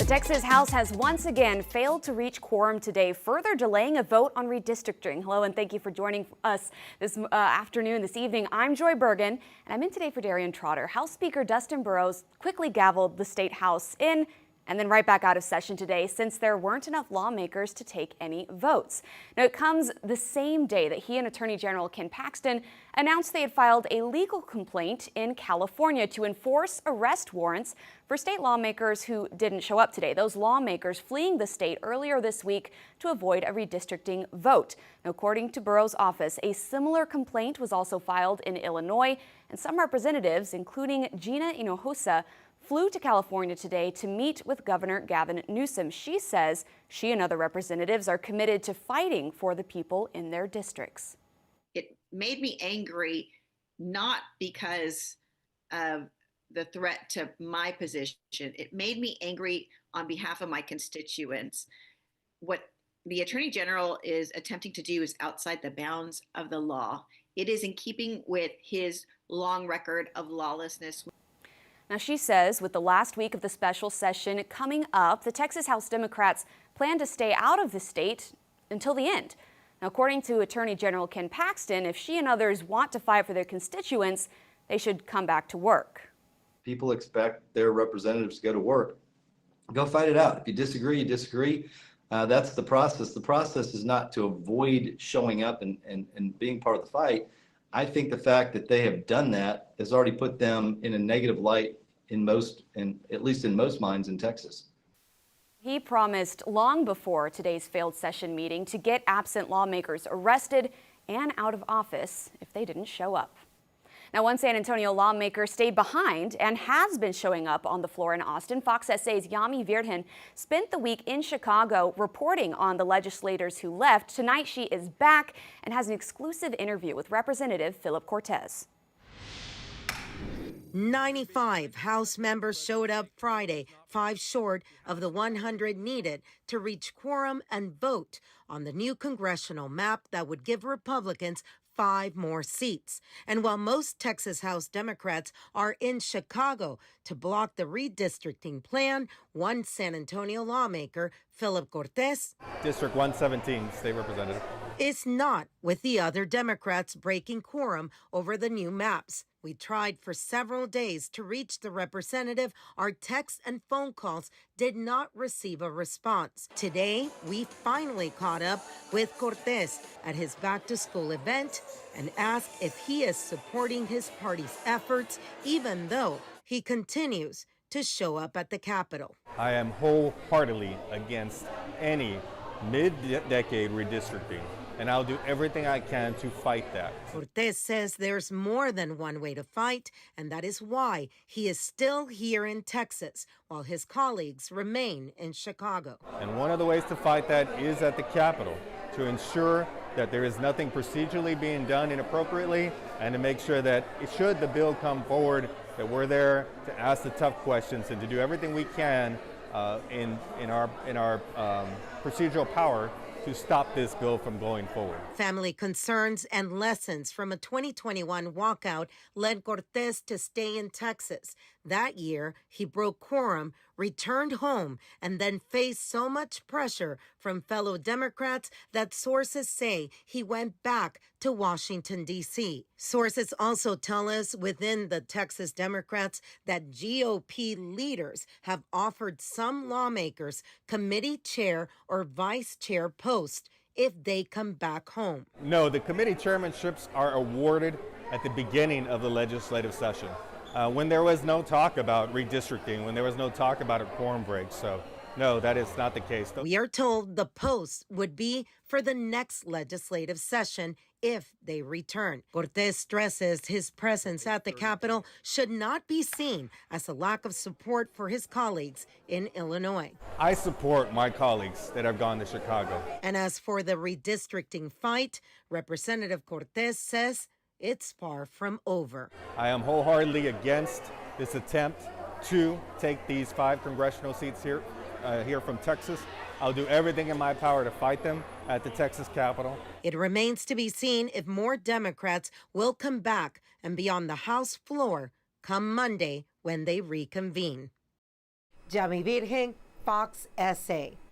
The Texas House has once again failed to reach quorum today, further delaying a vote on redistricting. Hello, and thank you for joining us this evening. I'm Joy Bergen, and I'm in today for Darian Trotter. House Speaker Dustin Burrows quickly gavelled the state House in and then right back out of session today since there weren't enough lawmakers to take any votes. Now, it comes the same day that he and Attorney General Ken Paxton announced they had filed a legal complaint in California to enforce arrest warrants for state lawmakers who didn't show up today. Those lawmakers fleeing the state earlier this week to avoid a redistricting vote. Now, according to Burrows' office, a similar complaint was also filed in Illinois, and some representatives, including Gina Hinojosa, flew to California today to meet with Governor Gavin Newsom. She says she and other representatives are committed to fighting for the people in their districts. It made me angry, not because of the threat to my position. It made me angry on behalf of my constituents. What the Attorney General is attempting to do is outside the bounds of the law. It is in keeping with his long record of lawlessness. Now, she says with the last week of the special session coming up, the Texas House Democrats plan to stay out of the state until the end. Now, according to Attorney General Ken Paxton, if she and others want to fight for their constituents, they should come back to work. People expect their representatives to go to work. Go fight it out. If you disagree, you disagree. That's the process. The process is not to avoid showing up and being part of the fight. I think the fact that they have done that has already put them in a negative light at least in most minds in Texas. He promised long before today's failed session meeting to get absent lawmakers arrested and out of office if they didn't show up. Now, one San Antonio lawmaker stayed behind and has been showing up on the floor in Austin. Fox SA's Yami Virgen spent the week in Chicago reporting on the legislators who left. Tonight, she is back and has an exclusive interview with Representative Philip Cortez. 95 House members showed up Friday, 5 short of the 100 needed to reach quorum and vote on the new congressional map that would give Republicans 5 more seats. And while most Texas House Democrats are in Chicago to block the redistricting plan, one San Antonio lawmaker, Philip Cortez, District 117, state representative, is not with the other Democrats breaking quorum over the new maps. We tried for several days to reach the representative. Our texts and phone calls did not receive a response. Today, we finally caught up with Cortez at his back-to-school event and asked if he is supporting his party's efforts, even though he continues to show up at the Capitol. I am wholeheartedly against any mid-decade redistricting, and I'll do everything I can to fight that. Cortez says there's more than one way to fight, and that is why he is still here in Texas, while his colleagues remain in Chicago. And one of the ways to fight that is at the Capitol, to ensure that there is nothing procedurally being done inappropriately, and to make sure that should the bill come forward, that we're there to ask the tough questions and to do everything we can in our procedural power to stop this bill from going forward. Family concerns and lessons from a 2021 walkout led Cortez to stay in Texas. That year, he broke quorum, returned home, and then faced so much pressure from fellow Democrats that sources say he went back to Washington, D.C. Sources also tell us within the Texas Democrats that GOP leaders have offered some lawmakers committee chair or vice chair posts if they come back home. No, the committee chairmanships are awarded at the beginning of the legislative session, when there was no talk about redistricting, when there was no talk about a quorum break. So, no, that is not the case. We are told the posts would be for the next legislative session if they return. Cortez stresses his presence at the Capitol should not be seen as a lack of support for his colleagues in Illinois. I support my colleagues that have gone to Chicago. And as for the redistricting fight, Representative Cortez says it's far from over. I am wholeheartedly against this attempt to take these 5 congressional seats here from Texas. I'll do everything in my power to fight them at the Texas Capitol. It remains to be seen if more Democrats will come back and be on the House floor come Monday when they reconvene. Yami Virgen, Fox SA.